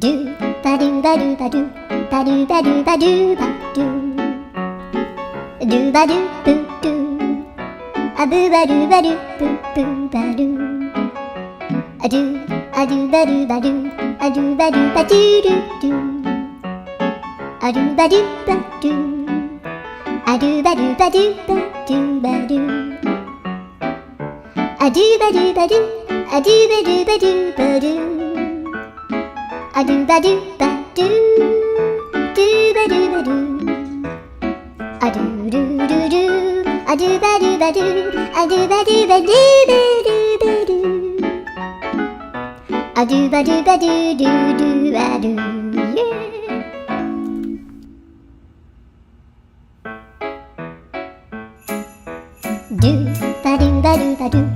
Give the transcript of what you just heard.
do ba do ba do ba do ba do ba do ba do ba do ba do boo do a boo ba do ba do boo boo ba do a do ba do ba do a do ba do ba do do do a do ba do ba do a do ba do ba do ba do ba do a do ba do ba do a do ba do ba do ba do a do ba do ba do do ba do ba do a do do do do a do ba do ba do a do ba do ba do ba do ba do a do ba do ba do do do ba do yeah. Do ba do ba do ba do